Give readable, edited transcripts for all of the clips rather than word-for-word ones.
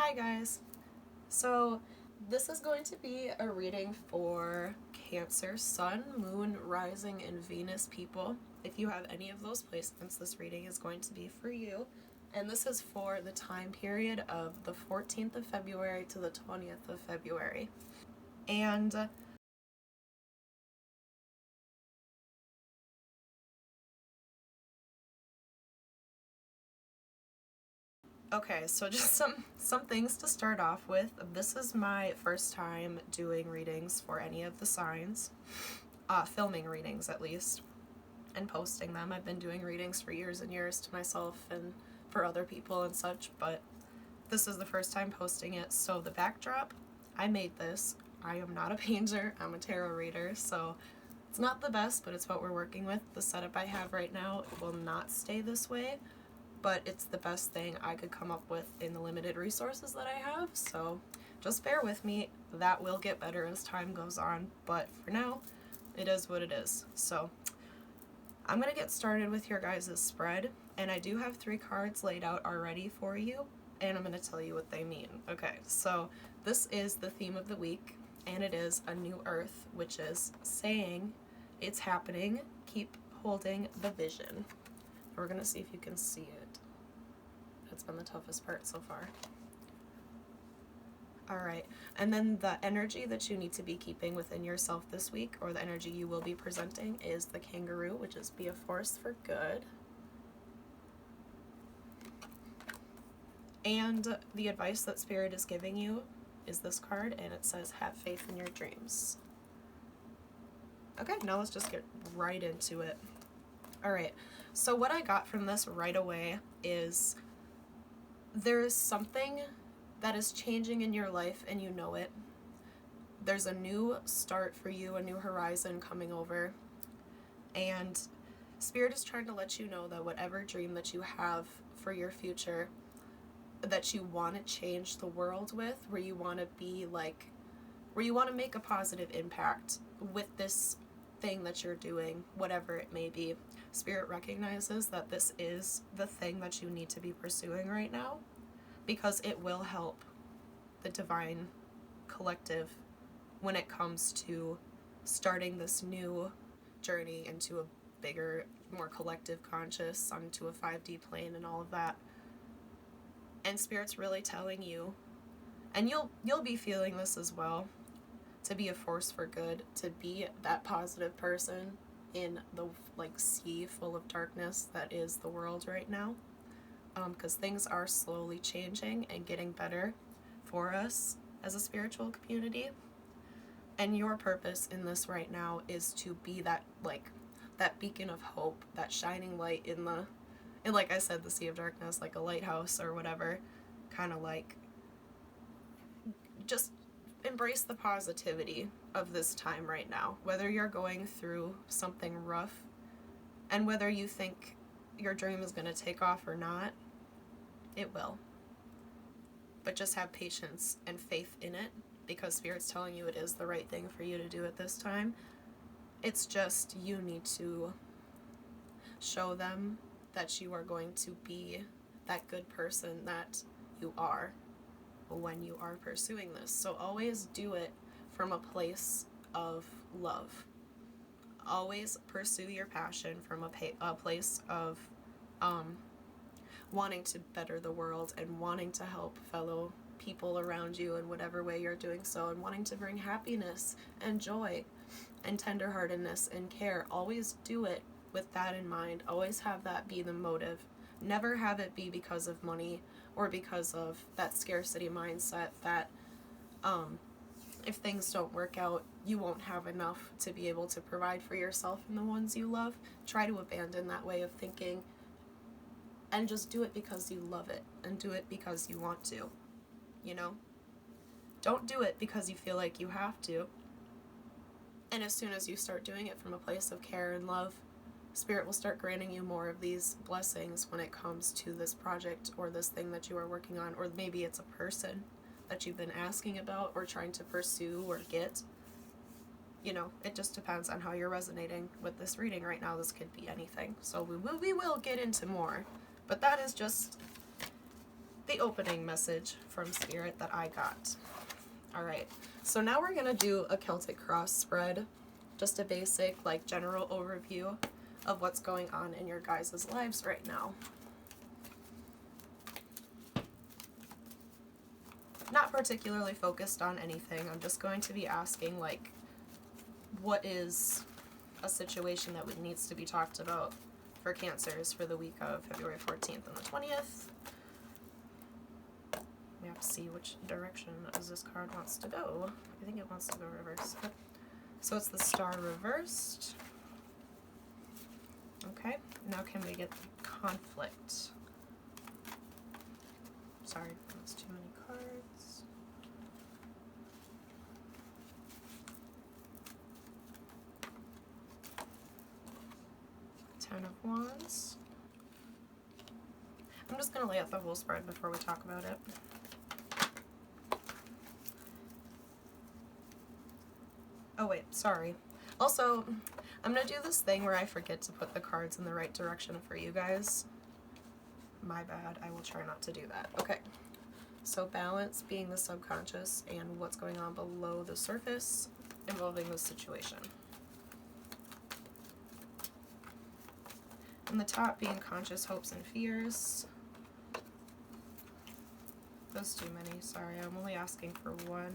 Hi guys! So this is going to be a reading for Cancer, Sun, Moon, Rising, and Venus people. If you have any of those placements, this reading is going to be for you. And this is for the time period of the 14th of February to the 20th of February. And okay, so just some things to start off with. This is my first time doing readings for any of the signs, filming readings at least, and posting them. I've been doing readings for years and years to myself and for other people and such, but this is the first time posting it. So the backdrop, I made this. I am not a painter, I'm a tarot reader, so it's not the best, but it's what we're working with. The setup I have right now will not stay this way, but it's the best thing I could come up with in the limited resources that I have, so just bear with me. That will get better as time goes on, but for now, it is what it is. So I'm going to get started with your guys' spread, and I do have 3 cards laid out already for you, and I'm going to tell you what they mean. Okay, so this is the theme of the week, and it is a new earth, which is saying it's happening, keep holding the vision. We're going to see if you can see it. That's been the toughest part so far. Alright, and then the energy that you need to be keeping within yourself this week, or the energy you will be presenting, is the kangaroo, which is be a force for good. And the advice that Spirit is giving you is this card, and it says, have faith in your dreams. Okay, now let's just get right into it. Alright, so what I got from this right away is there is something that is changing in your life and you know it. There's a new start for you, a new horizon coming over, and Spirit is trying to let you know that whatever dream that you have for your future, that you want to change the world with, where you want to be like, where you want to make a positive impact with this thing that you're doing, whatever it may be. Spirit recognizes that this is the thing that you need to be pursuing right now, because it will help the divine collective when it comes to starting this new journey into a bigger, more collective conscious, onto a 5D plane and all of that. And Spirit's really telling you, and you'll be feeling this as well, to be a force for good, to be that positive person in the sea full of darkness that is the world right now. Because things are slowly changing and getting better for us as a spiritual community. And your purpose in this right now is to be that that beacon of hope, that shining light in like I said, the sea of darkness, like a lighthouse or whatever, kind of like just embrace the positivity of this time right now, whether you're going through something rough and whether you think your dream is going to take off or not. It will. But just have patience and faith in it, because Spirit's telling you it is the right thing for you to do at this time. It's just you need to show them that you are going to be that good person that you are when you are pursuing this. So always do it from a place of love. Always pursue your passion from a place of wanting to better the world and wanting to help fellow people around you in whatever way you're doing so, and wanting to bring happiness and joy and tenderheartedness and care. Always do it with that in mind. Always have that be the motive. Never have it be because of money or because of that scarcity mindset that if things don't work out, you won't have enough to be able to provide for yourself and the ones you love. Try to abandon that way of thinking and just do it because you love it, and do it because you want to, you know? Don't do it because you feel like you have to. And as soon as you start doing it from a place of care and love, Spirit will start granting you more of these blessings when it comes to this project or this thing that you are working on, or maybe it's a person that you've been asking about or trying to pursue or get. You know, it just depends on how you're resonating with this reading right now. This could be anything. So we will get into more. But that is just the opening message from Spirit that I got. All right, so now we're gonna do a Celtic cross spread, just a basic, like, general overview of what's going on in your guys' lives right now. Not particularly focused on anything. I'm just going to be asking, like, what is a situation that needs to be talked about for Cancers for the week of February 14th and the 20th. We have to see which direction as this card wants to go. I think it wants to go reverse. So it's the Star reversed. Okay, now can we get the conflict? Sorry, that's too many cards. Ten of Wands. I'm just going to lay out the whole spread before we talk about it. Oh wait, sorry. Also, I'm going to do this thing where I forget to put the cards in the right direction for you guys. My bad. I will try not to do that. Okay. So balance being the subconscious and what's going on below the surface involving this situation. And the top being conscious hopes and fears. That's too many. Sorry, I'm only asking for one.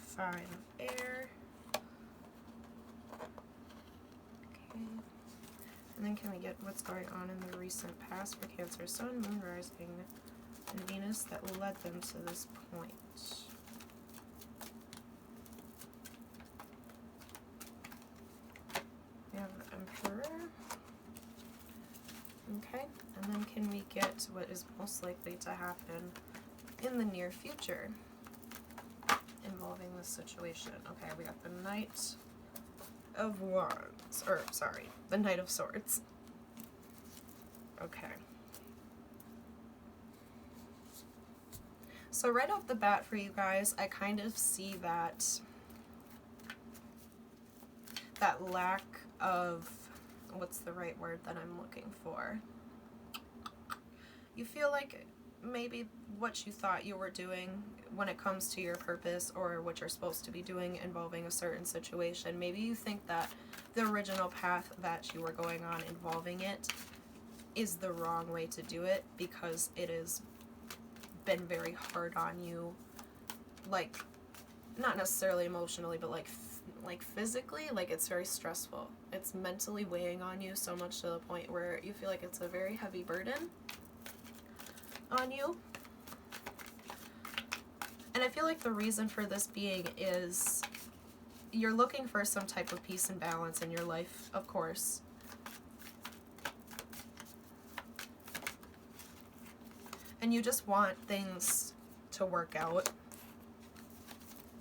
5 of air. Okay. And then can we get what's going on in the recent past for Cancer Sun, Moon Rising, and Venus that led them to this point? We have the Emperor. Okay, and then can we get what is most likely to happen in the near future involving this situation? Okay, we got the Knight of Wands, or sorry, the Knight of Swords. Okay. So right off the bat for you guys, I kind of see that lack of, what's the right word that I'm looking for? You feel like maybe what you thought you were doing when it comes to your purpose or what you're supposed to be doing involving a certain situation, maybe you think that the original path that you were going on involving it is the wrong way to do it because it has been very hard on you, like, not necessarily emotionally, but like physically, like it's very stressful. It's mentally weighing on you so much to the point where you feel like it's a very heavy burden on you. And I feel like the reason for this being is you're looking for some type of peace and balance in your life, of course. And you just want things to work out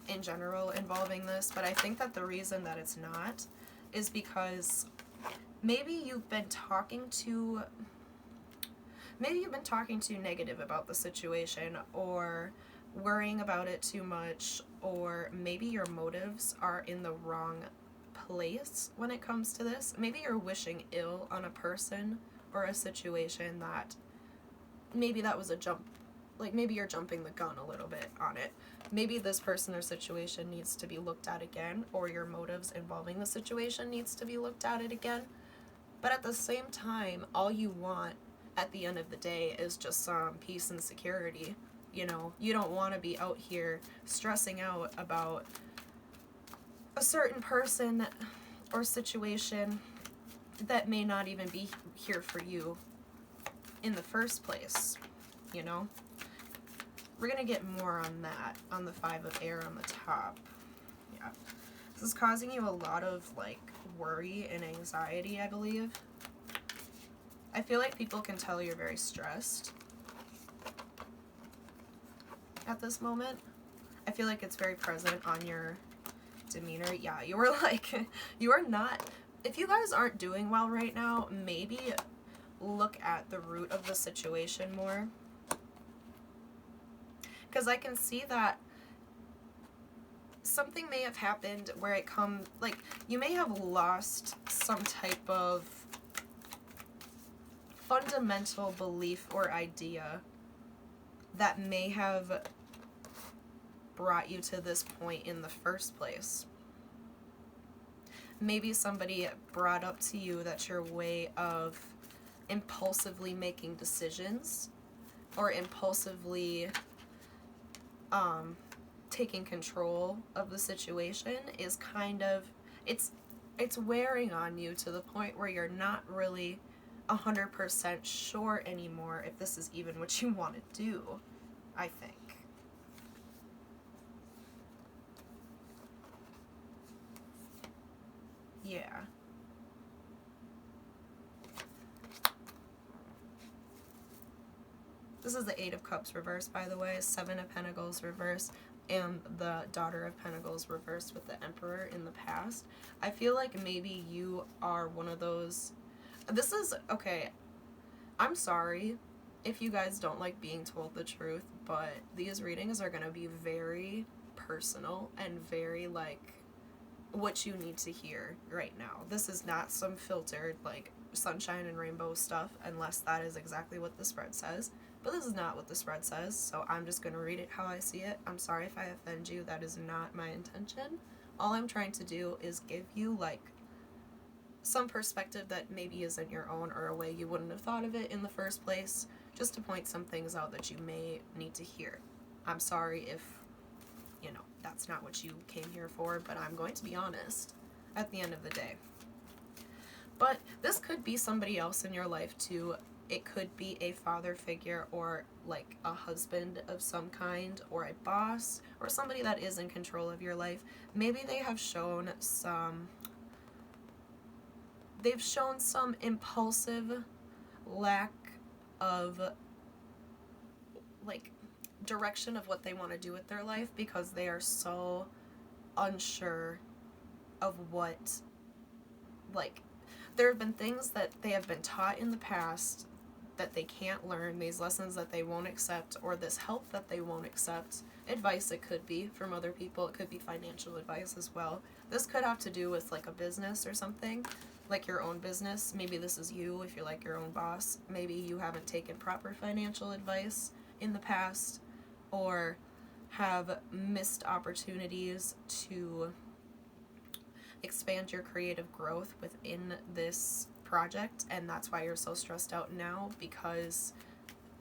in general involving this, but I think that the reason that it's not is because maybe you've been talking too negative about the situation, or worrying about it too much, or maybe your motives are in the wrong place when it comes to this. Maybe you're wishing ill on a person or a situation that maybe that was a jump, like maybe you're jumping the gun a little bit on it. Maybe this person or situation needs to be looked at again, or your motives involving the situation needs to be looked at it again. But at the same time, all you want at the end of the day is just some peace and security. You know, you don't want to be out here stressing out about a certain person or situation that may not even be here for you in the first place, you know? We're going to get more on that, on the 5 of air on the top. Yeah. This is causing you a lot of, like, worry and anxiety, I believe. I feel like people can tell you're very stressed at this moment. I feel like it's very present on your demeanor. Yeah, you were like, you are not, if you guys aren't doing well right now, maybe look at the root of the situation more. Because I can see that something may have happened where it like, you may have lost some type of fundamental belief or idea that may have brought you to this point in the first place. Maybe somebody brought up to you that your way of impulsively making decisions or impulsively taking control of the situation is kind of, it's wearing on you to the point where you're not really 100% sure anymore if this is even what you want to do, I think. Yeah. This is the Eight of Cups reversed, by the way, Seven of Pentacles reversed, and the Daughter of Pentacles reversed with the Emperor in the past. I feel like maybe you are one of those... This is... Okay, I'm sorry if you guys don't like being told the truth, but these readings are going to be very personal and very, like, what you need to hear right now. This is not some filtered, like, sunshine and rainbow stuff, unless that is exactly what the spread says. But this is not what the spread says, so I'm just going to read it how I see it. I'm sorry if I offend you. That is not my intention. All I'm trying to do is give you, like, some perspective that maybe isn't your own, or a way you wouldn't have thought of it in the first place, just to point some things out that you may need to hear. I'm sorry if, you know, that's not what you came here for, but I'm going to be honest at the end of the day. But this could be somebody else in your life too. It could be a father figure, or like a husband of some kind, or a boss, or somebody that is in control of your life. Maybe they have shown some impulsive lack of, like, direction of what they want to do with their life, because they are so unsure of what, like, there have been things that they have been taught in the past that they can't learn, these lessons that they won't accept, or this help that they won't accept. Advice, it could be from other people, it could be financial advice as well. This could have to do with, like, a business or something, like your own business. Maybe this is you if you're like your own boss. Maybe you haven't taken proper financial advice in the past, or have missed opportunities to expand your creative growth within this project, and that's why you're so stressed out now, because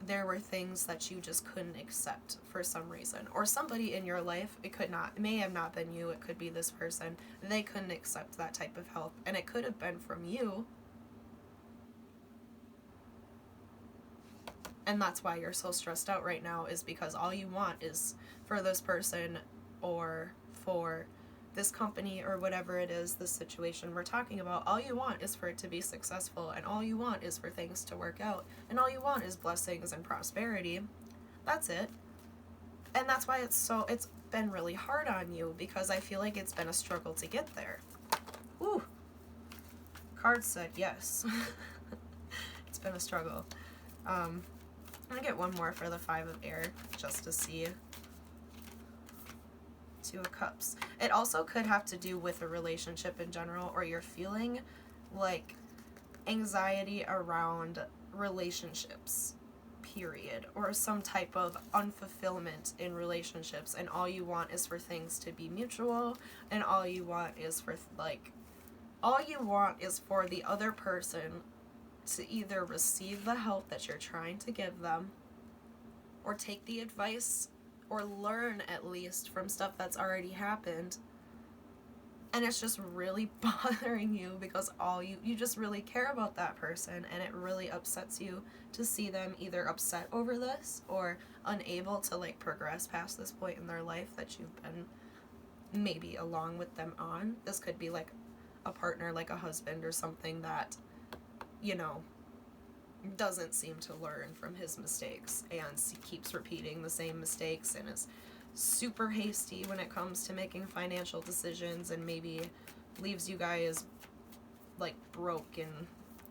there were things that you just couldn't accept for some reason. Or somebody in your life, it may have not been you, it could be this person, they couldn't accept that type of help, and it could have been from you, and that's why you're so stressed out right now, is because all you want is for this person, or for this company, or whatever it is, the situation we're talking about, all you want is for it to be successful, and all you want is for things to work out, and all you want is blessings and prosperity. That's it. And that's why it's been really hard on you, because I feel like it's been a struggle to get there. Woo! Card said yes. It's been a struggle. I'm gonna get one more for the Five of Air, just to see. Two of Cups. It also could have to do with a relationship in general, or you're feeling like anxiety around relationships, period, or some type of unfulfillment in relationships, and all you want is for things to be mutual, and all you want is for, like, all you want is for the other person to either receive the help that you're trying to give them, or take the advice, or learn at least from stuff that's already happened. And it's just really bothering you, because you just really care about that person, and it really upsets you to see them either upset over this, or unable to, like, progress past this point in their life that you've been maybe along with them on. This could be like a partner, like a husband or something, that, you know, doesn't seem to learn from his mistakes, and keeps repeating the same mistakes, and is super hasty when it comes to making financial decisions, and maybe leaves you guys, like, broke and,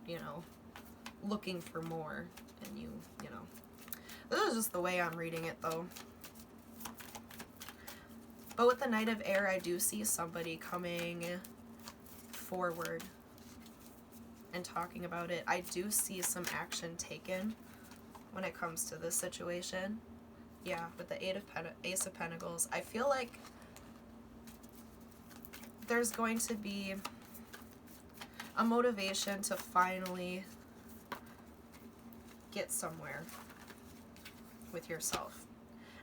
you know, looking for more, and you know. This is just the way I'm reading it, though. But with the Knight of Air, I do see somebody coming forward and talking about it. I do see some action taken when it comes to this situation. Yeah, with the Ace of Pentacles, I feel like there's going to be a motivation to finally get somewhere with yourself.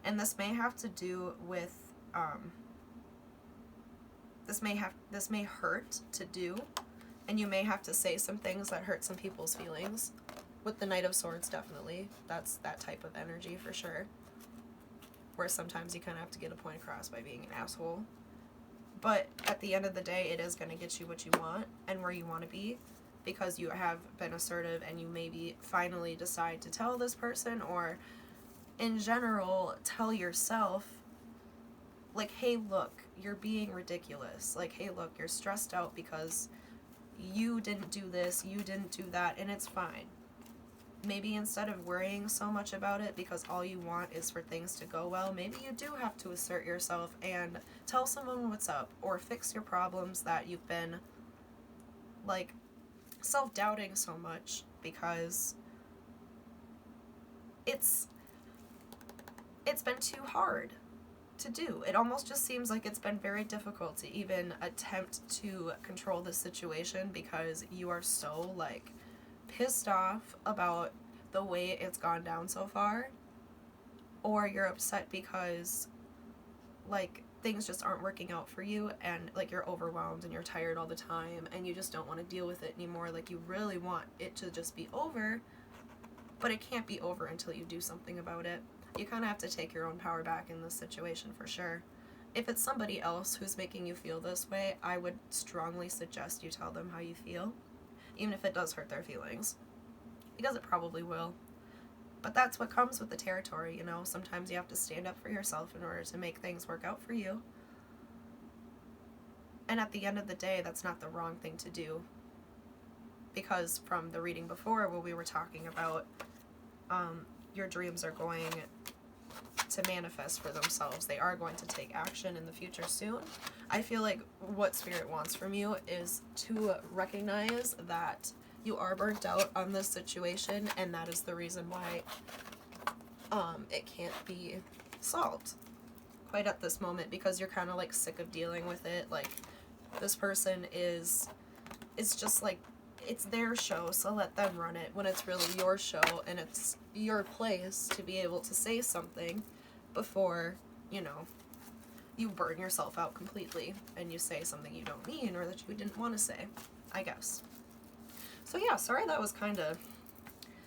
And this may have to do with this may hurt to do, and you may have to say some things that hurt some people's feelings. With the Knight of Swords, definitely. That's that type of energy for sure. Where sometimes you kind of have to get a point across by being an asshole. But at the end of the day, it is going to get you what you want and where you want to be, because you have been assertive and you maybe finally decide to tell this person, or in general, tell yourself, like, hey, look, you're being ridiculous. Like, hey, look, you're stressed out because you didn't do this, you didn't do that, and it's fine. Maybe instead of worrying so much about it because all you want is for things to go well, maybe you do have to assert yourself and tell someone what's up, or fix your problems that you've been, like, self-doubting so much because it's been too hard to do. It almost just seems like it's been very difficult to even attempt to control the situation because you are so, like, pissed off about the way it's gone down so far, or you're upset because, like, things just aren't working out for you, and, like, you're overwhelmed and you're tired all the time and you just don't want to deal with it anymore. Like, you really want it to just be over, but it can't be over until you do something about it. You kind of have to take your own power back in this situation for sure. If it's somebody else who's making you feel this way, I would strongly suggest you tell them how you feel, even if it does hurt their feelings, because it probably will. But that's what comes with the territory, you know. Sometimes you have to stand up for yourself in order to make things work out for you. And at the end of the day, that's not the wrong thing to do, because from the reading before, where we were talking about your dreams are going to manifest for themselves. They are going to take action in the future soon. I feel like what Spirit wants from you is to recognize that you are burnt out on this situation, and that is the reason why it can't be solved quite at this moment, because you're kind of, like, sick of dealing with it. Like, this person is just, like, it's their show, so let them run it, when it's really your show and it's your place to be able to say something before, you know, you burn yourself out completely and you say something you don't mean or that you didn't want to say, I guess. So yeah, sorry that was kind of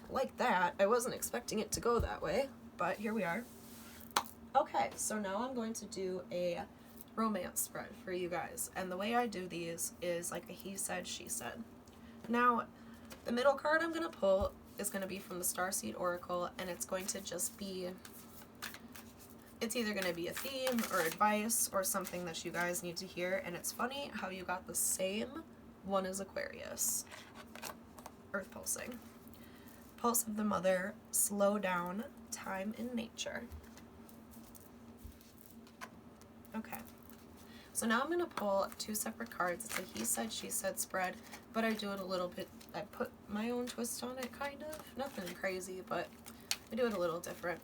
like that. I wasn't expecting it to go that way, but here we are. Okay, so now I'm going to do a romance spread for you guys, and the way I do these is like a he said, she said. Now, the middle card I'm going to pull is going to be from the Starseed Oracle, and it's going to just be, it's either going to be a theme or advice or something that you guys need to hear. And it's funny how you got the same one as Aquarius. Earth pulsing. Pulse of the Mother, slow down, time in nature. Okay. So now I'm going to pull two separate cards. It's a he said, she said spread, but I do it a little bit, I put my own twist on it, kind of. Nothing crazy, but I do it a little different.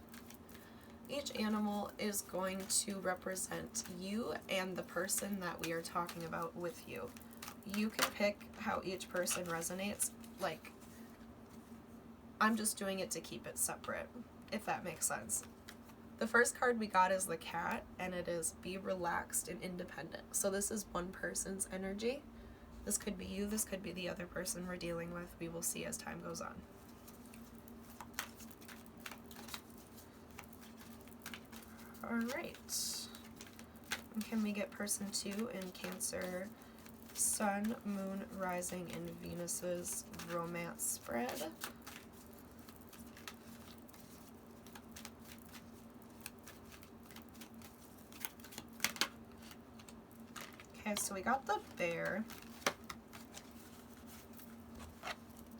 Each animal is going to represent you and the person that we are talking about with you. You can pick how each person resonates. Like, I'm just doing it to keep it separate, if that makes sense. The first card we got is the cat, and it is be relaxed and independent. So this is one person's energy. This could be you, this could be the other person we're dealing with. We will see as time goes on. Alright. Can we get person 2 in Cancer, Sun, Moon, Rising, and Venus's romance spread? Okay, so we got the bear,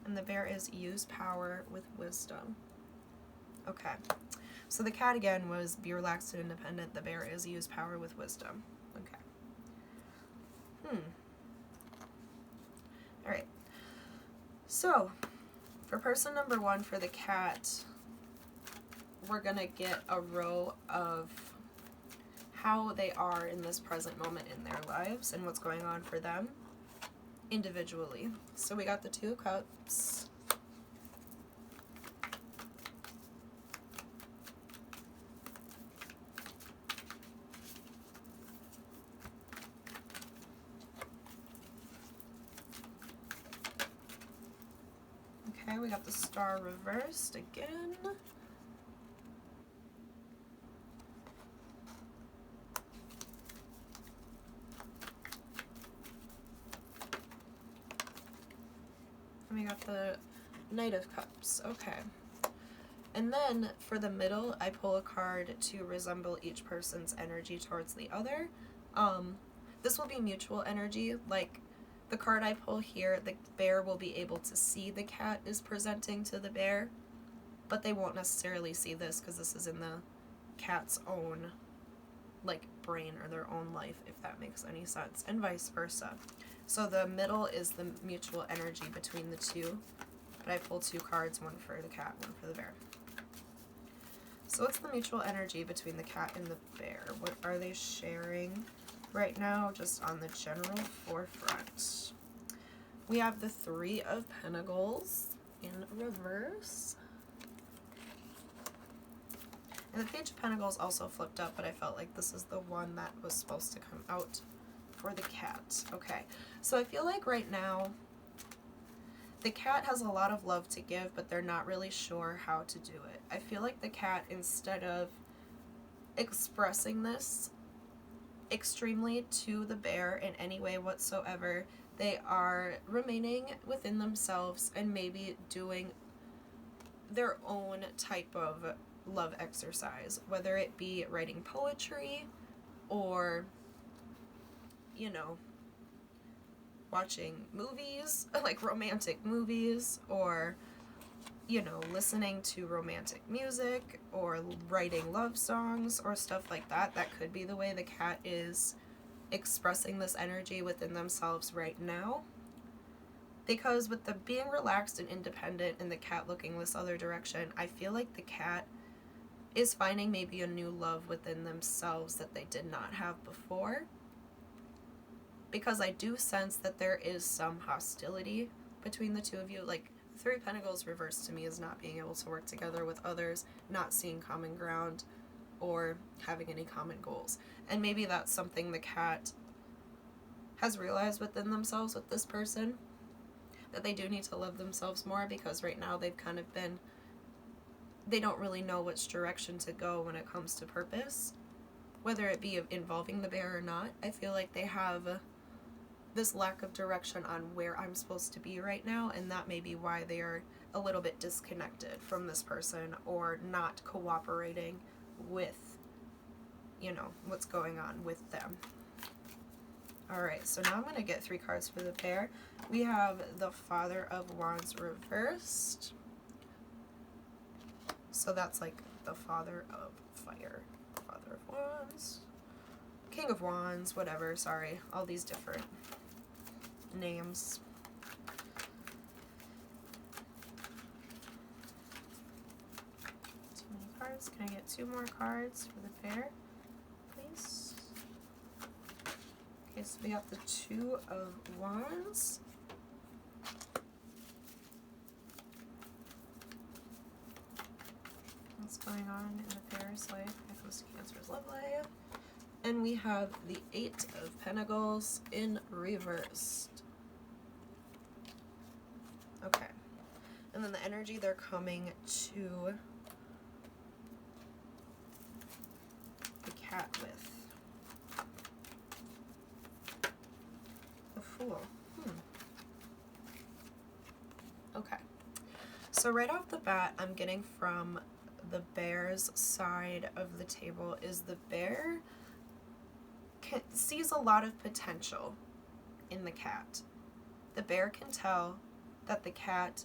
and the bear is use power with wisdom. Okay, so the cat again was be relaxed and independent. The bear is use power with wisdom. Okay. Alright, So, for person number 1, for the cat, we're going to get a row of how they are in this present moment in their lives and what's going on for them individually. So we got the 2 of Cups. Okay, we got the Star reversed again. And we got the Knight of Cups. Okay. And then for the middle, I pull a card to resemble each person's energy towards the other. This will be mutual energy. Like the card I pull here, the bear will be able to see the cat is presenting to the bear, but they won't necessarily see this because this is in the cat's own like brain or their own life, if that makes any sense, and vice versa. So the middle is the mutual energy between the two, but I pull 2 cards, one for the cat, one for the bear. So what's the mutual energy between the cat and the bear? What are they sharing right now, just on the general forefront? We have the 3 of Pentacles in reverse. And the Page of Pentacles also flipped up, but I felt like this is the one that was supposed to come out for the cat. Okay, so I feel like right now the cat has a lot of love to give, but they're not really sure how to do it. I feel like the cat, instead of expressing this extremely to the bear in any way whatsoever, they are remaining within themselves and maybe doing their own type of love exercise, whether it be writing poetry or, you know, watching movies, like romantic movies, or, you know, listening to romantic music, or writing love songs, or stuff like that. That could be the way the cat is expressing this energy within themselves right now. Because with the being relaxed and independent and the cat looking this other direction, I feel like the cat is finding maybe a new love within themselves that they did not have before. Because I do sense that there is some hostility between the 2 of you. Like, 3 of Pentacles reversed to me is not being able to work together with others, not seeing common ground, or having any common goals. And maybe that's something the cat has realized within themselves with this person, that they do need to love themselves more, because right now they've kind of been, they don't really know which direction to go when it comes to purpose, whether it be involving the bear or not. I feel like they have this lack of direction on where I'm supposed to be right now, and that may be why they are a little bit disconnected from this person, or not cooperating with, you know, what's going on with them. Alright, so now I'm going to get 3 cards for the pair. We have the Father of Wands reversed. So that's like the Father of Fire. Father of Wands. King of Wands, whatever, sorry. All these different names. Too many cards. Can I get 2 more cards for the pair, please? Okay, so we got the 2 of Wands. What's going on in the pair's life? It goes to Cancer's love life. And we have the 8 of Pentacles in reversed. Okay. And then the energy they're coming to the cat with. The Fool. Okay. So right off the bat, I'm getting from the bear's side of the table is the bear sees a lot of potential in the cat. The bear can tell that the cat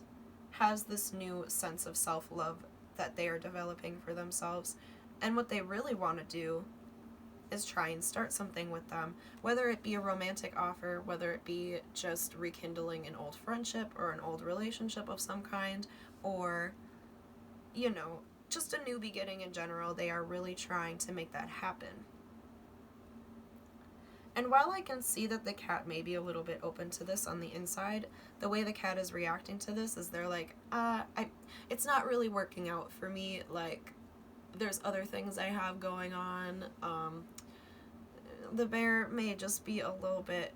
has this new sense of self-love that they are developing for themselves, and what they really want to do is try and start something with them, whether it be a romantic offer, whether it be just rekindling an old friendship or an old relationship of some kind, or, you know, just a new beginning in general. They are really trying to make that happen. And while I can see that the cat may be a little bit open to this on the inside, the way the cat is reacting to this is they're like, it's not really working out for me. Like, there's other things I have going on. The bear may just be a little bit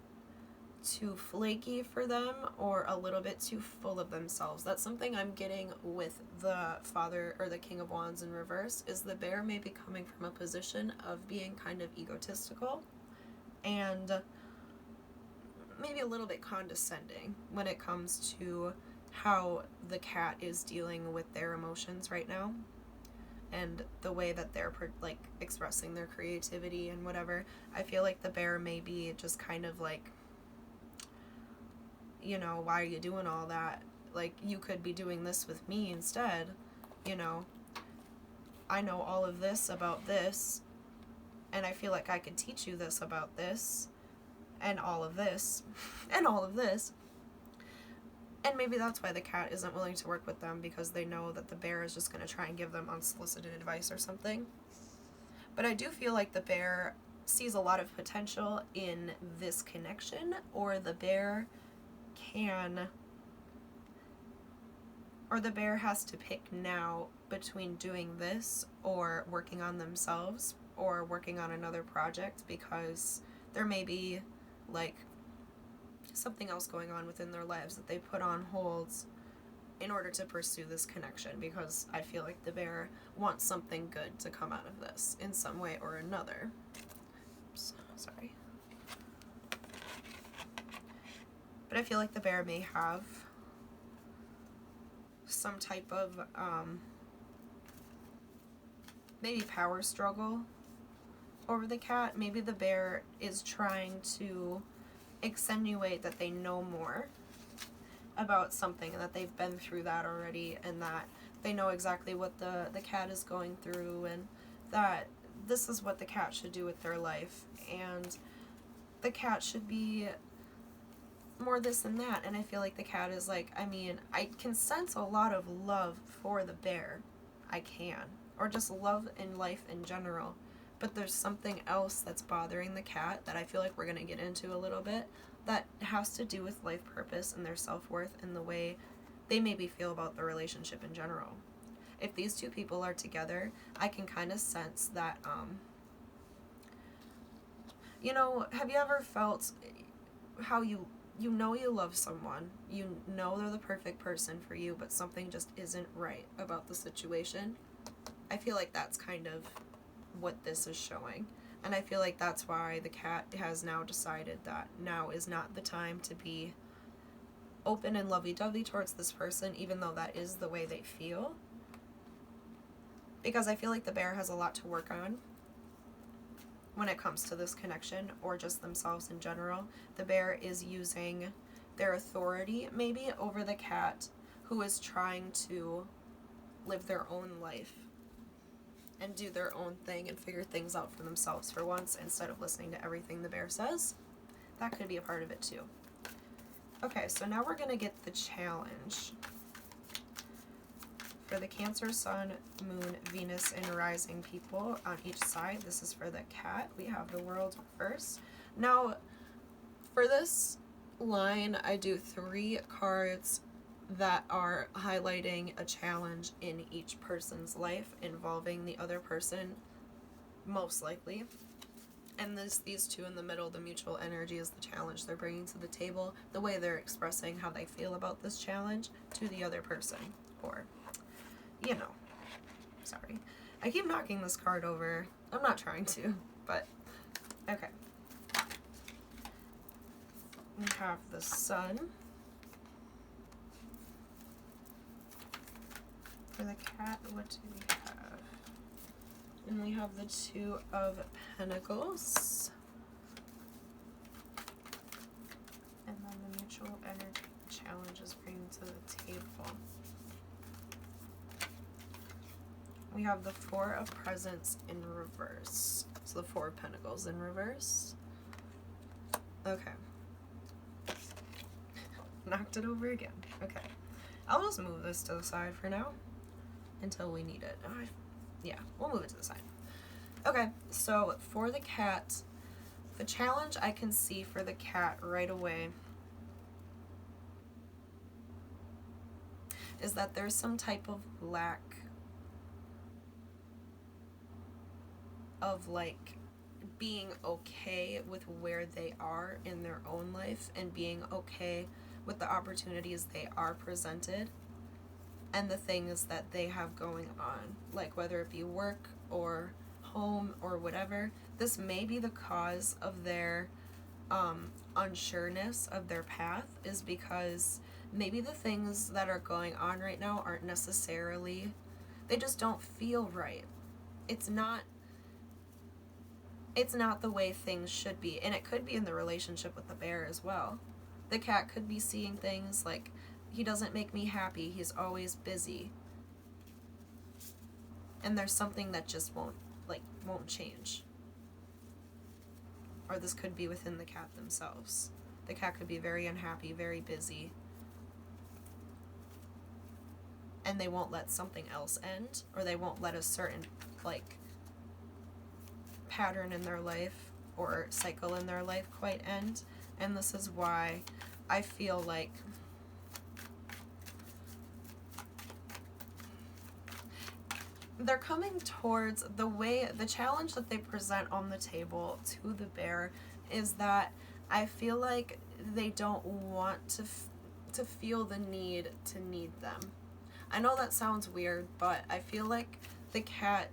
too flaky for them, or a little bit too full of themselves. That's something I'm getting with the Father or the King of Wands in reverse, is the bear may be coming from a position of being kind of egotistical and maybe a little bit condescending when it comes to how the cat is dealing with their emotions right now, and the way that they're like expressing their creativity and whatever. I feel like the bear may be just kind of like, you know, why are you doing all that? Like, you could be doing this with me instead. You know, I know all of this about this, and I feel like I could teach you this about this, and all of this, and all of this. And maybe that's why the cat isn't willing to work with them, because they know that the bear is just going to try and give them unsolicited advice or something. But I do feel like the bear sees a lot of potential in this connection, or the bear has to pick now between doing this or working on themselves or working on another project, because there may be like something else going on within their lives that they put on holds in order to pursue this connection, because I feel like the bear wants something good to come out of this in some way or another. Oops, sorry. But I feel like the bear may have some type of maybe power struggle over the cat. Maybe the bear is trying to extenuate that they know more about something, and that they've been through that already, and that they know exactly what the cat is going through, and that this is what the cat should do with their life, and the cat should be more this and that. And I feel like the cat is like, I mean, I can sense a lot of love for the bear. I can. Or just love in life in general. But there's something else that's bothering the cat that I feel like we're going to get into a little bit, that has to do with life purpose and their self-worth and the way they maybe feel about the relationship in general. If these two people are together, I can kind of sense that, you know, have you ever felt how you know you love someone, you know they're the perfect person for you, but something just isn't right about the situation? I feel like that's kind of what this is showing. And I feel like that's why the cat has now decided that now is not the time to be open and lovey-dovey towards this person, even though that is the way they feel. Because I feel like the bear has a lot to work on when it comes to this connection, or just themselves in general. The bear is using their authority maybe over the cat, who is trying to live their own life and do their own thing and figure things out for themselves for once, instead of listening to everything the bear says. That could be a part of it too. Okay, so now we're going to get the challenge for the Cancer, Sun, Moon, Venus, and Rising people on each side. This is for the cat. We have the World first. Now, for this line, I do 3 cards that are highlighting a challenge in each person's life involving the other person, most likely. And these 2 in the middle, the mutual energy, is the challenge they're bringing to the table, the way they're expressing how they feel about this challenge to the other person, or, you know, sorry. I keep knocking this card over. I'm not trying to, but okay. We have the Sun. For the cat, what do we have? And we have the 2 of Pentacles. And then the mutual energy challenge is bringing to the table. we have the Four of Presents in reverse. So the Four of Pentacles in reverse. Okay. Knocked it over again. Okay. I'll just move this to the side for now until we need it. Yeah, we'll move it to the side. Okay, so for the cat, the challenge I can see for the cat right away is that there's some type of lack of like being okay with where they are in their own life and being okay with the opportunities they are presented and the things that they have going on, like whether it be work or home or whatever. This may be the cause of their unsureness of their path, is because maybe the things that are going on right now aren't necessarily, they just don't feel right. It's not the way things should be. And it could be in the relationship with the bear as well. The cat could be seeing things like, he doesn't make me happy, he's always busy. And there's something that just won't change. Or this could be within the cat themselves. The cat could be very unhappy, very busy. And they won't let something else end, or they won't let a certain pattern in their life or cycle in their life quite end. And this is why I feel like they're coming towards the challenge that they present on the table to the bear is that I feel like they don't want to feel the need to need them. I know that sounds weird, but I feel like the cat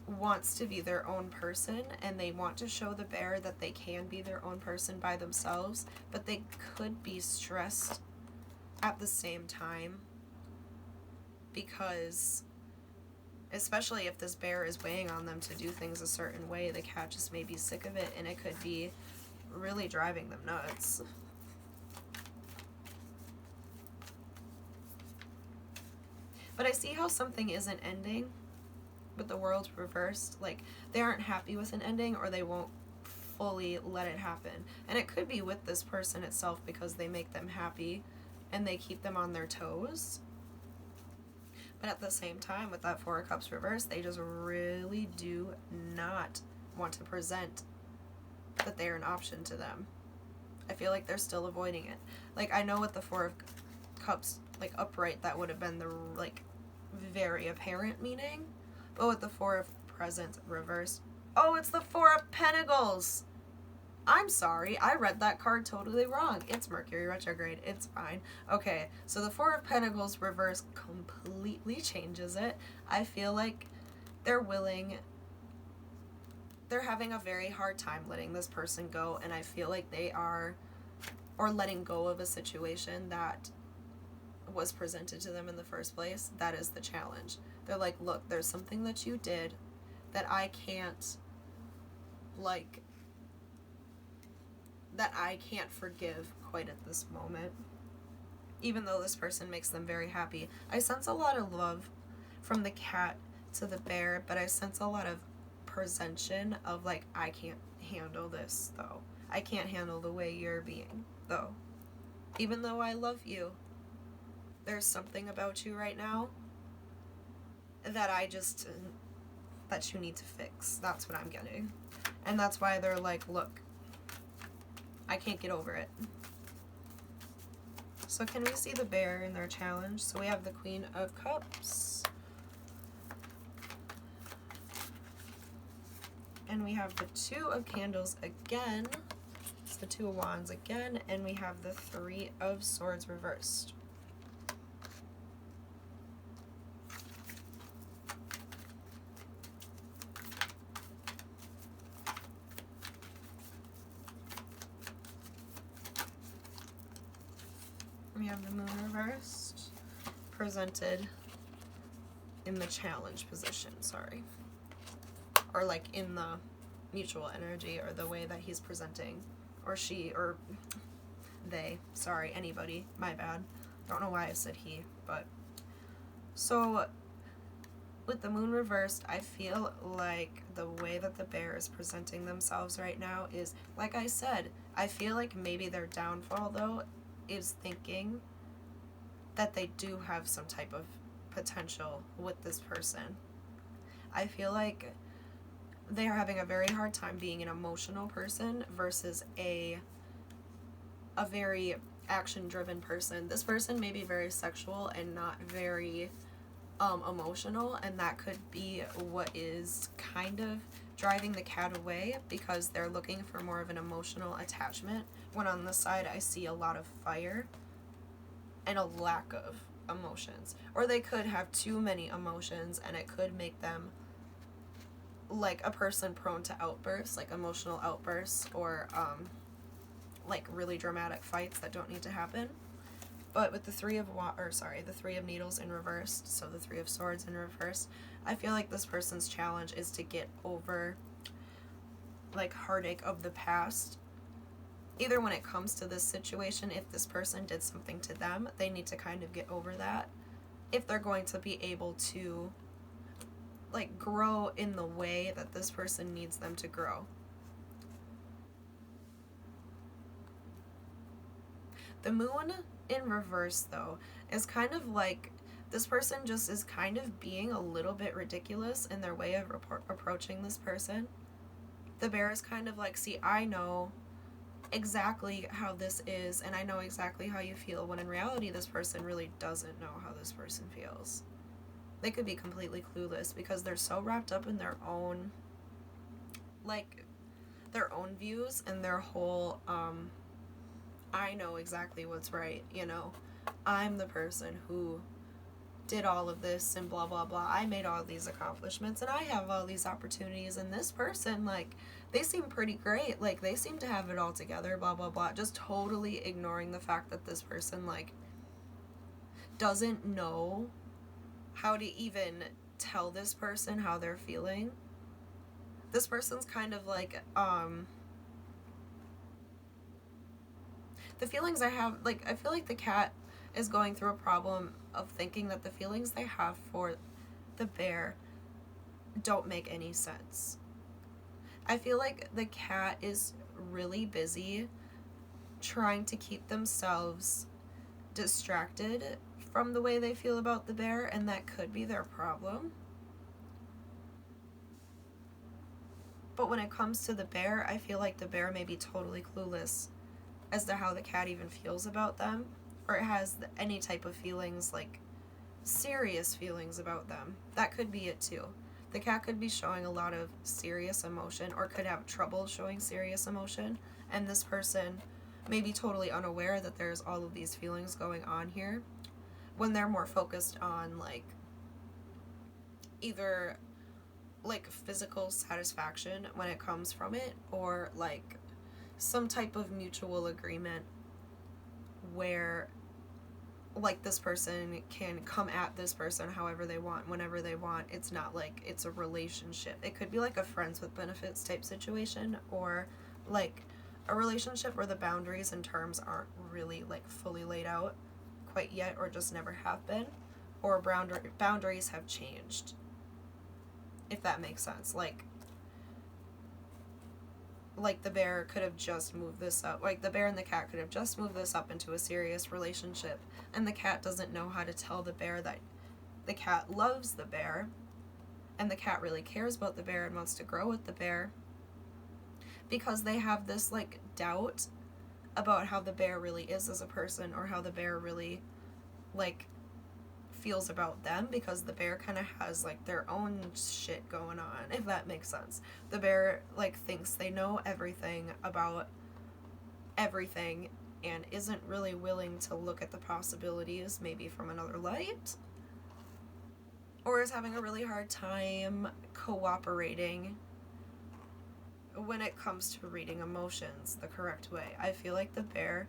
wants to be their own person, and they want to show the bear that they can be their own person by themselves, but they could be stressed at the same time, because especially if this bear is weighing on them to do things a certain way, the cat just may be sick of it, and it could be really driving them nuts. But I see how something isn't ending with the world reversed. Like, they aren't happy with an ending, or they won't fully let it happen. And it could be with this person itself, because they make them happy and they keep them on their toes. But at the same time, with that Four of Cups reversed, they just really do not want to present that they are an option to them. I feel like they're still avoiding it. Like, I know with the Four of Cups, upright, that would have been the, very apparent meaning. But with the Four of Presents reversed, oh, it's the Four of Pentacles! I'm sorry, I read that card totally wrong. It's Mercury retrograde. It's fine. Okay, so the Four of Pentacles reverse completely changes it. I feel like they're having a very hard time letting this person go, and I feel like they are, or letting go of a situation that was presented to them in the first place. That is the challenge. They're like, look, there's something that you did that I can't, that I can't forgive quite at this moment, even though this person makes them very happy. I sense a lot of love from the cat to the bear, but I sense a lot of presentation of I can't handle this, though. I can't handle the way you're being, though. Even though I love you, there's something about you right now that that you need to fix. That's what I'm getting. And that's why they're like, look, I can't get over it. So can we see the bear in their challenge? So we have the Queen of Cups. And we have the Two of Candles again. It's the Two of Wands again. And we have the Three of Swords reversed. We have the Moon reversed, presented in the challenge position, sorry. Or in the mutual energy, or the way that he's presenting. Or she, or they, sorry, anybody, my bad. Don't know why I said he, but. So, With the moon reversed, I feel like the way that the bear is presenting themselves right now is, like I said, I feel like maybe their downfall, though, is thinking that they do have some type of potential with this person. I feel like they are having a very hard time being an emotional person versus a very action-driven person. This person may be very sexual and not very emotional, and that could be what is kind of driving the cat away, because they're looking for more of an emotional attachment, when on the side I see a lot of fire and a lack of emotions. Or they could have too many emotions, and it could make them like a person prone to outbursts, like emotional outbursts, or like really dramatic fights that don't need to happen. But with the Three of Needles in reverse, so the Three of Swords in reverse, I feel like this person's challenge is to get over like heartache of the past. Either when it comes to this situation, if this person did something to them, they need to kind of get over that. If they're going to be able to like grow in the way that this person needs them to grow. The moon in reverse, though, is kind of like this person just is kind of being a little bit ridiculous in their way of approaching this person. The bear is kind of like, see, I know exactly how this is, and I know exactly how you feel, when in reality this person really doesn't know how this person feels. They could be completely clueless because they're so wrapped up in their own, like, their own views and their whole, I know exactly what's right, you know. I'm the person who did all of this and blah, blah, blah. I made all these accomplishments and I have all these opportunities, and this person, like, they seem pretty great. Like, they seem to have it all together, blah, blah, blah. Just totally ignoring the fact that this person, like, doesn't know how to even tell this person how they're feeling. This person's kind of like, the feelings I have, like, I feel like the cat is going through a problem of thinking that the feelings they have for the bear don't make any sense. I feel like the cat is really busy trying to keep themselves distracted from the way they feel about the bear, and that could be their problem. But when it comes to the bear, I feel like the bear may be totally clueless as to how the cat even feels about them, or it has any type of feelings, like serious feelings about them. That could be it too. The cat could be showing a lot of serious emotion, or could have trouble showing serious emotion, and this person may be totally unaware that there's all of these feelings going on here, when they're more focused on, like, either like physical satisfaction when it comes from it, or like some type of mutual agreement where, like, this person can come at this person however they want, whenever they want. It's not like it's a relationship. It could be like a friends with benefits type situation, or like a relationship where the boundaries and terms aren't really like fully laid out quite yet, or just never have been, or boundaries have changed, if that makes sense. Like the bear could have just moved this up, like the bear and the cat could have just moved this up into a serious relationship, and the cat doesn't know how to tell the bear that the cat loves the bear, and the cat really cares about the bear and wants to grow with the bear, because they have this like doubt about how the bear really is as a person, or how the bear really like feels about them, because the bear kind of has like their own shit going on, if that makes sense. The bear like thinks they know everything about everything and isn't really willing to look at the possibilities maybe from another light, or is having a really hard time cooperating when it comes to reading emotions the correct way. I feel like the bear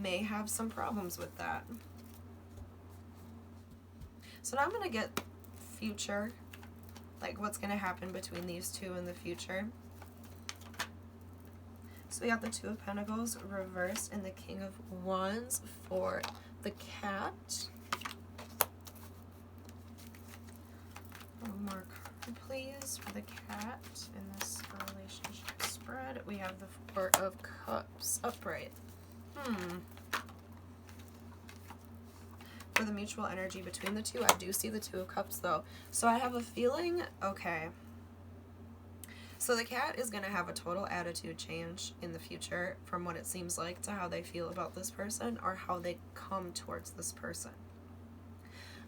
may have some problems with that. So now I'm going to get future, like what's going to happen between these two in the future. So we got the Two of Pentacles reversed and the King of Wands for the cat. more card, please, for the cat in this relationship spread. We have the Four of Cups upright. For the mutual energy between the two, I do see the Two of Cups though. So I have a feeling, okay. So the cat is going to have a total attitude change in the future from what it seems like to how they feel about this person or how they come towards this person.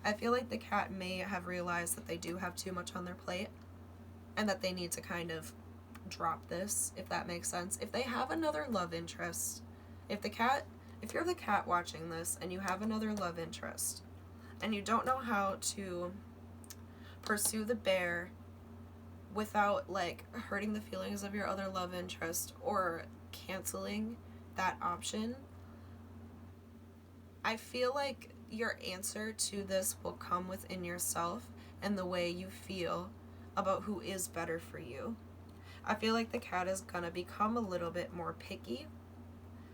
I feel like the cat may have realized that they do have too much on their plate and that they need to kind of drop this, if that makes sense. If they have another love interest, if you're the cat watching this and you have another love interest and you don't know how to pursue the bear without like hurting the feelings of your other love interest or canceling that option, I feel like your answer to this will come within yourself and the way you feel about who is better for you. I feel like the cat is gonna become a little bit more picky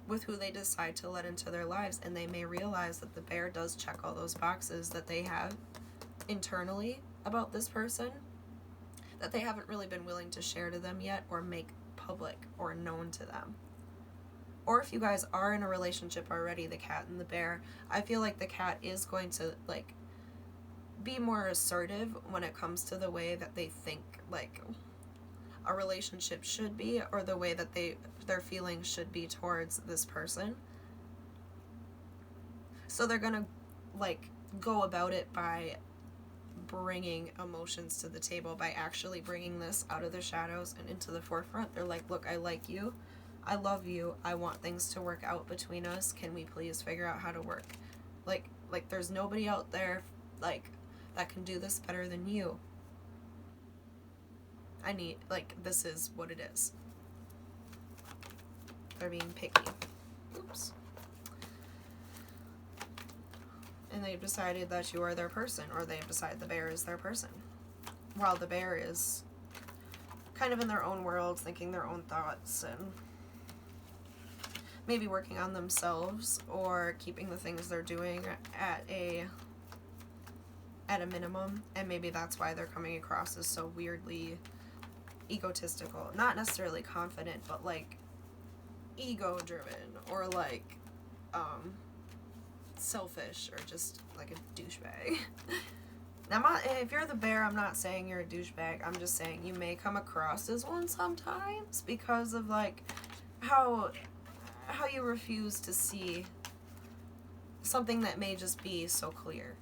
with who they decide to let into their lives, and they may realize that the bear does check all those boxes that they have internally about this person that they haven't really been willing to share to them yet or make public or known to them. Or if you guys are in a relationship already, the cat and the bear, I feel like the cat is going to like be more assertive when it comes to the way that they think like a relationship should be, or the way that their feelings should be towards this person. So they're gonna like go about it by bringing emotions to the table, by actually bringing this out of the shadows and into the forefront. They're like, look, I like you, I love you, I want things to work out between us, can we please figure out how to work? Like there's nobody out there like that can do this better than you. I need, like, this is what it is. They're being picky. Oops. And they've decided that you are their person, or they've decided the bear is their person. While the bear is kind of in their own world, thinking their own thoughts, and maybe working on themselves, or keeping the things they're doing at a minimum, and maybe that's why they're coming across as so weirdly egotistical. Not necessarily confident, but like ego driven, or like selfish, or just like a douchebag. Now, if you're the bear, I'm not saying you're a douchebag. I'm just saying you may come across as one sometimes because of like how you refuse to see something that may just be so clear,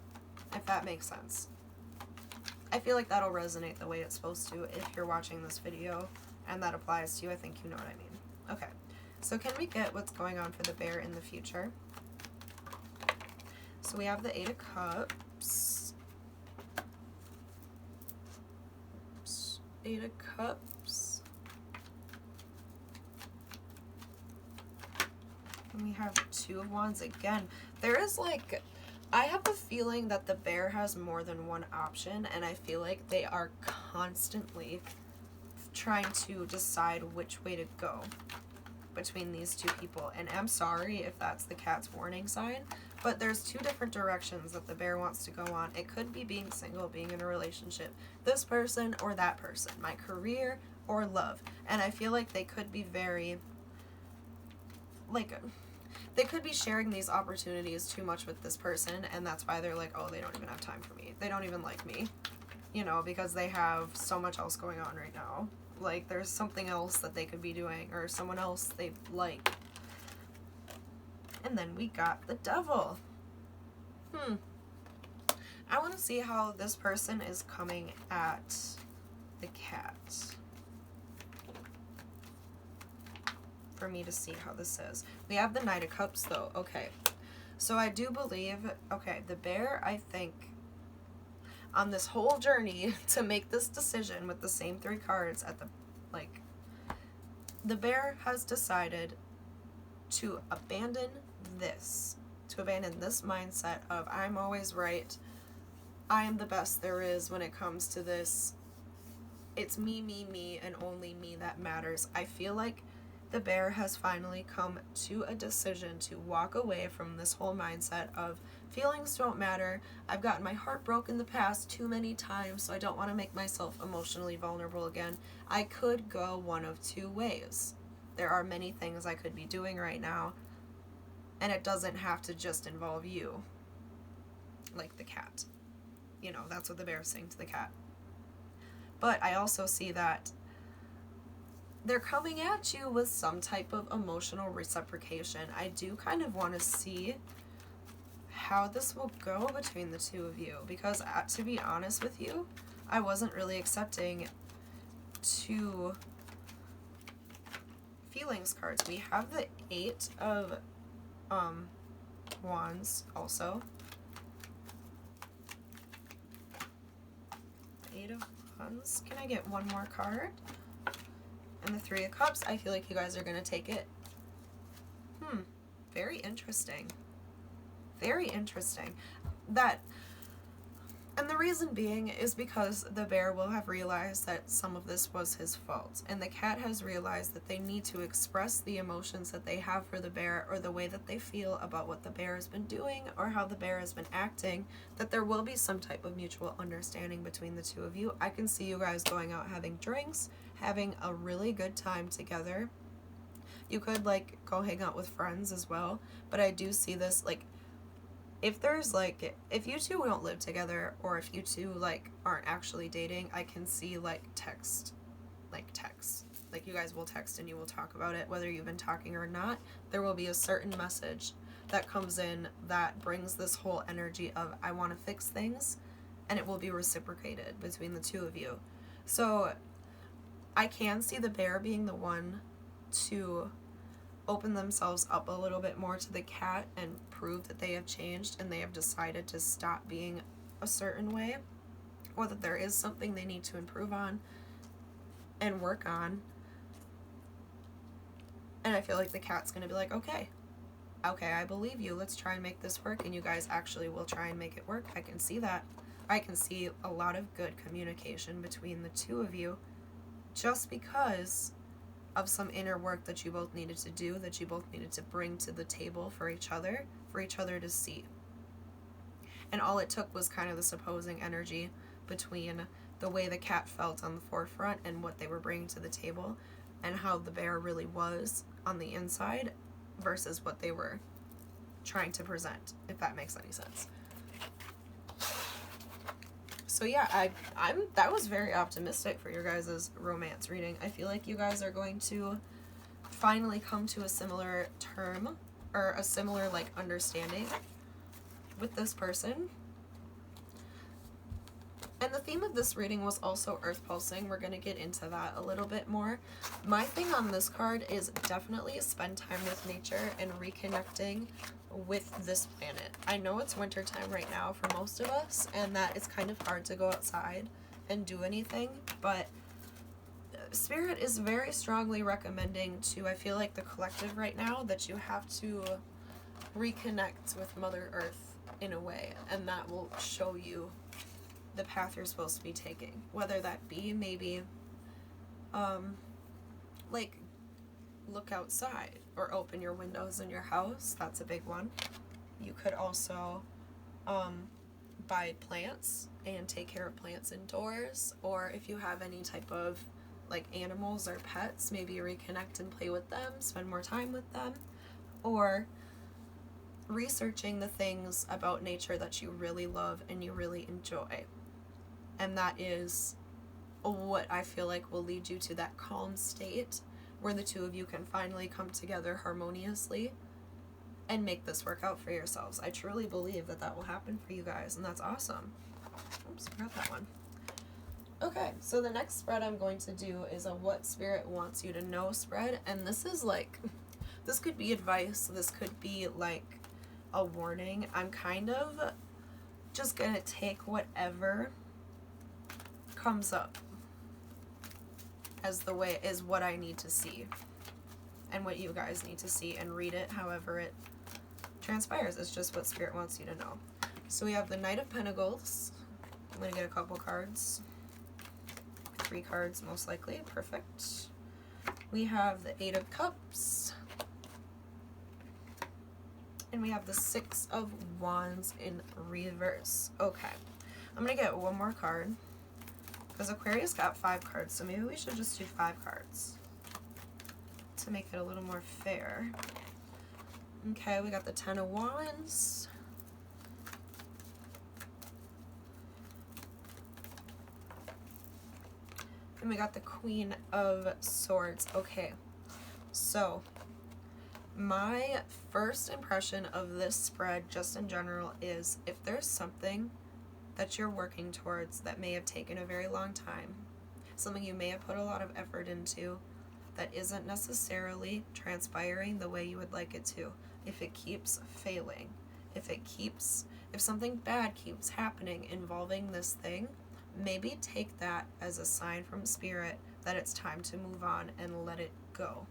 if that makes sense. I feel like that'll resonate the way it's supposed to if you're watching this video and that applies to you. I think you know what I mean. Okay, so can we get what's going on for the bear in the future? So we have the Eight of Cups. Oops. Eight of Cups. And we have Two of Wands again. There is like, I have the feeling that the bear has more than one option, and I feel like they are constantly trying to decide which way to go between these two people. And I'm sorry if that's the cat's warning sign, but there's two different directions that the bear wants to go on. It could be being single, being in a relationship, this person or that person, my career or love. And I feel like they could be very, like, they could be sharing these opportunities too much with this person, and that's why they're like, oh, they don't even have time for me. They don't even like me, you know, because they have so much else going on right now. Like, there's something else that they could be doing, or someone else they like. And then we got the Devil. I want to see how this person is coming at the cat. For me to see how this is. We have the Knight of Cups though. Okay, so I do believe, okay, the bear, I think, on this whole journey to make this decision with the same three cards at the, like, the bear has decided to abandon this, mindset of I'm always right, I am the best there is when it comes to this, it's me, me, me, and only me that matters. I feel like the bear has finally come to a decision to walk away from this whole mindset of feelings don't matter. I've gotten my heart broken in the past too many times, so I don't want to make myself emotionally vulnerable again. I could go one of two ways. There are many things I could be doing right now, and it doesn't have to just involve you. Like the cat. You know, that's what the bear is saying to the cat. But I also see that they're coming at you with some type of emotional reciprocation. I do kind of want to see how this will go between the two of you, because to be honest with you, I wasn't really accepting two feelings cards. We have the 8 of Wands also. 8 of Wands. Can I get one more card? And the 3 of Cups. I feel like you guys are going to take it. Very interesting. Very interesting. And the reason being is because the bear will have realized that some of this was his fault. And the cat has realized that they need to express the emotions that they have for the bear, or the way that they feel about what the bear has been doing or how the bear has been acting, that there will be some type of mutual understanding between the two of you. I can see you guys going out having drinks, having a really good time together. You could like go hang out with friends as well, but I do see this like, if there's like, if you two don't live together, or if you two like aren't actually dating, I can see like text. Like you guys will text and you will talk about it, whether you've been talking or not. There will be a certain message that comes in that brings this whole energy of I want to fix things, and it will be reciprocated between the two of you. So I can see the bear being the one to open themselves up a little bit more to the cat and prove that they have changed and they have decided to stop being a certain way, or that there is something they need to improve on and work on. And I feel like the cat's going to be like, okay, I believe you. Let's try and make this work. And you guys actually will try and make it work. I can see that. I can see a lot of good communication between the two of you, just because of some inner work that you both needed to do, that you both needed to bring to the table for each other to see. And all it took was kind of this opposing energy between the way the cat felt on the forefront and what they were bringing to the table, and how the bear really was on the inside versus what they were trying to present, if that makes any sense. So yeah, that was very optimistic for your guys' romance reading. I feel like you guys are going to finally come to a similar term, or a similar like understanding with this person. And the theme of this reading was also earth pulsing. We're going to get into that a little bit more. My thing on this card is definitely spend time with nature and reconnecting with this planet. I know it's winter time right now for most of us, and that it's kind of hard to go outside and do anything, but Spirit is very strongly recommending to, I feel like the collective right now, that you have to reconnect with Mother Earth in a way, and that will show you the path you're supposed to be taking, whether that be maybe like look outside or open your windows in your house. That's a big one. You could also buy plants and take care of plants indoors, or if you have any type of like animals or pets, maybe reconnect and play with them, spend more time with them, or researching the things about nature that you really love and you really enjoy. And that is what I feel like will lead you to that calm state where the two of you can finally come together harmoniously and make this work out for yourselves. I truly believe that that will happen for you guys, and that's awesome. Oops, forgot that one. Okay, so the next spread I'm going to do is a what Spirit wants you to know spread, and this is like, this could be advice, this could be like a warning. I'm kind of just gonna take whatever comes up as the way is what I need to see and what you guys need to see, and read it however it transpires. It's just what Spirit wants you to know. So we have the Knight of Pentacles. I'm going to get a couple cards. 3 cards most likely. Perfect. We have the Eight of Cups. And we have the Six of Wands in reverse. Okay. I'm going to get one more card. Because Aquarius got 5 cards, so maybe we should just do 5 cards. To make it a little more fair. Okay, we got the Ten of Wands. And we got the Queen of Swords. Okay, so my first impression of this spread, just in general, is if there's something that you're working towards that may have taken a very long time, something you may have put a lot of effort into that isn't necessarily transpiring the way you would like it to, if it keeps failing, if something bad keeps happening involving this thing, maybe take that as a sign from Spirit that it's time to move on and let it go.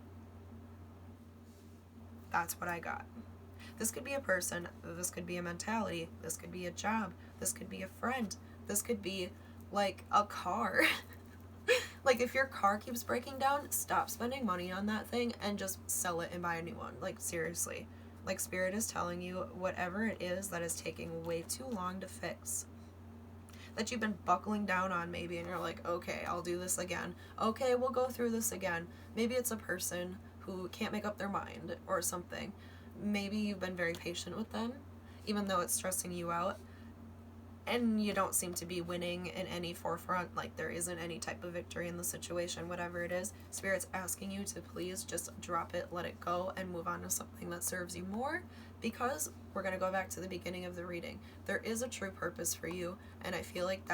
That's what I got. This could be a person, this could be a mentality, this could be a job, this could be a friend, this could be like a car. Like if your car keeps breaking down, stop spending money on that thing and just sell it and buy a new one. Like seriously. Like Spirit is telling you whatever it is that is taking way too long to fix, that you've been buckling down on maybe, and you're like, okay, I'll do this again. Okay, we'll go through this again. Maybe it's a person who can't make up their mind or something. Maybe you've been very patient with them, even though it's stressing you out, and you don't seem to be winning in any forefront, like there isn't any type of victory in the situation, whatever it is. Spirit's asking you to please just drop it, let it go, and move on to something that serves you more, because we're going to go back to the beginning of the reading. There is a true purpose for you, and I feel like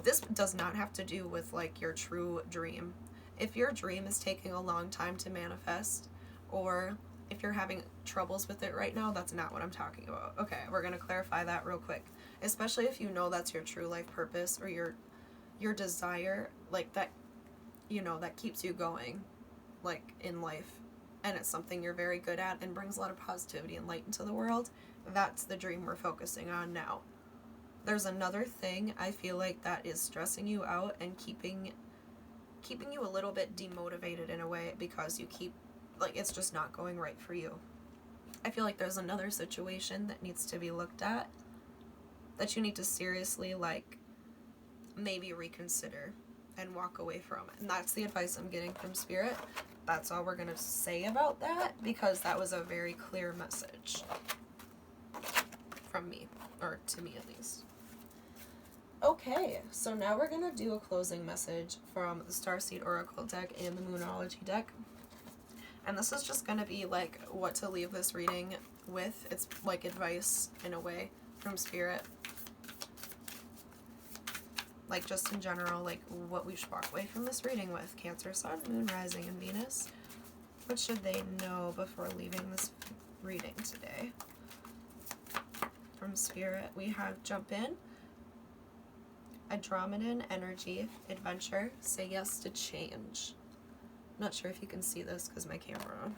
this does not have to do with like your true dream. If your dream is taking a long time to manifest, or if you're having troubles with it right now, that's not what I'm talking about. Okay, we're going to clarify that real quick. Especially if you know that's your true life purpose, or your desire, like that, you know, that keeps you going, like in life, and it's something you're very good at and brings a lot of positivity and light into the world. That's the dream we're focusing on now. There's another thing I feel like that is stressing you out and keeping you a little bit demotivated in a way, because you keep, like, it's just not going right for you. I feel like there's another situation that needs to be looked at, that you need to seriously, like, maybe reconsider and walk away from it. And that's the advice I'm getting from Spirit. That's all we're going to say about that, because that was a very clear message from me, or to me at least. Okay, so now we're going to do a closing message from the Starseed Oracle deck and the Moonology deck. And this is just going to be, like, what to leave this reading with. It's, like, advice, in a way, from Spirit. Like, just in general, like, what we should walk away from this reading with. Cancer, Sun, Moon, Rising, and Venus. What should they know before leaving this reading today? From Spirit, we have Jump In, Andromedan Energy, Adventure, Say Yes to Change. Not sure if you can see this because my camera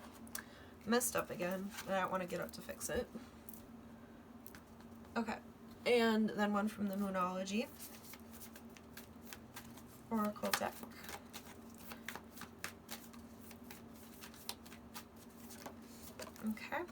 messed up again, and I don't want to get up to fix it. Okay, and then one from the Moonology Oracle deck. Okay,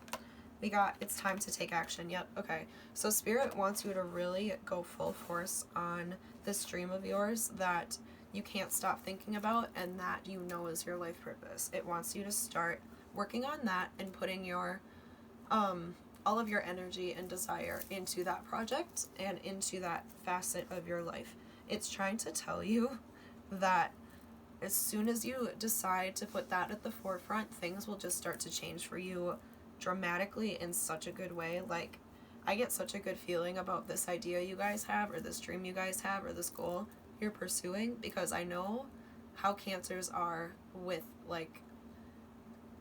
we got It's Time to Take Action. Yep, okay. So Spirit wants you to really go full force on this dream of yours that you can't stop thinking about and that you know is your life purpose. It wants you to start working on that and putting your all of your energy and desire into that project and into that facet of your life. It's trying to tell you that as soon as you decide to put that at the forefront, things will just start to change for you dramatically in such a good way. Like, I get such a good feeling about this idea you guys have, or this dream you guys have, or this goal you're pursuing, because I know how Cancers are with, like,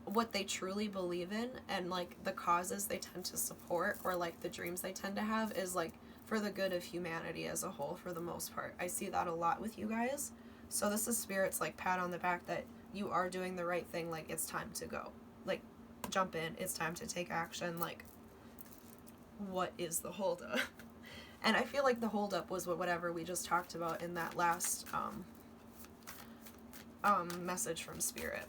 what they truly believe in, and, like, the causes they tend to support, or, like, the dreams they tend to have is, like, for the good of humanity as a whole, for the most part. I see that a lot with you guys. So this is Spirit's, like, pat on the back that you are doing the right thing. Like, it's time to go. Like, jump in. It's time to take action. Like, what is the holdup? And I feel like the holdup was whatever we just talked about in that last message from Spirit.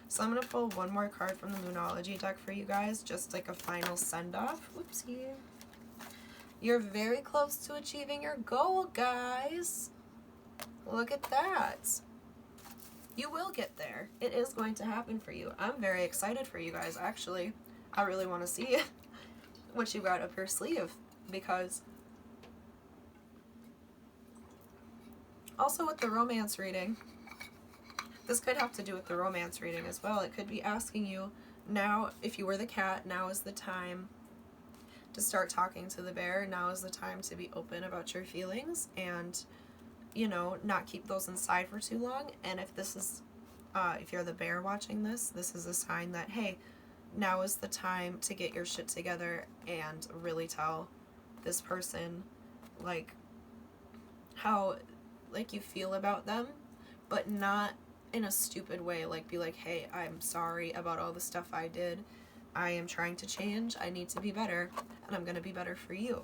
So I'm going to pull one more card from the Moonology deck for you guys, just like a final send-off. Whoopsie. You're very close to achieving your goal, guys. Look at that. You will get there. It is going to happen for you. I'm very excited for you guys, actually. I really want to see what you got up your sleeve, because also with the romance reading, this could have to do with the romance reading as well. It could be asking you, now, if you were the cat, now is the time to start talking to the bear. Now is the time to be open about your feelings and, you know, not keep those inside for too long. And if this is, if you're the bear watching this, this is a sign that, hey, now is the time to get your shit together and really tell this person, like, how, like, you feel about them, but not in a stupid way. Like, be like, hey, I'm sorry about all the stuff I did. I am trying to change. I need to be better, and I'm going to be better for you.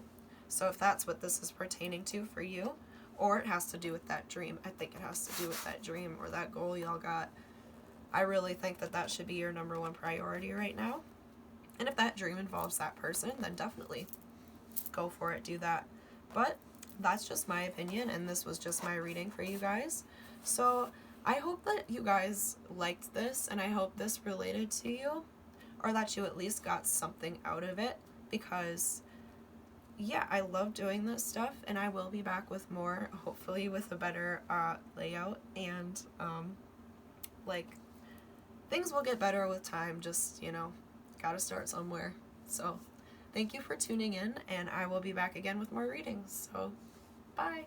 So if that's what this is pertaining to for you, or it has to do with that dream, I think it has to do with that dream or that goal y'all got. I really think that that should be your number one priority right now. And if that dream involves that person, then definitely go for it, do that. But that's just my opinion, and this was just my reading for you guys. So I hope that you guys liked this, and I hope this related to you, or that you at least got something out of it, because yeah, I love doing this stuff, and I will be back with more, hopefully with a better layout, and like, things will get better with time. Just, you know, gotta start somewhere. So thank you for tuning in, and I will be back again with more readings. So bye.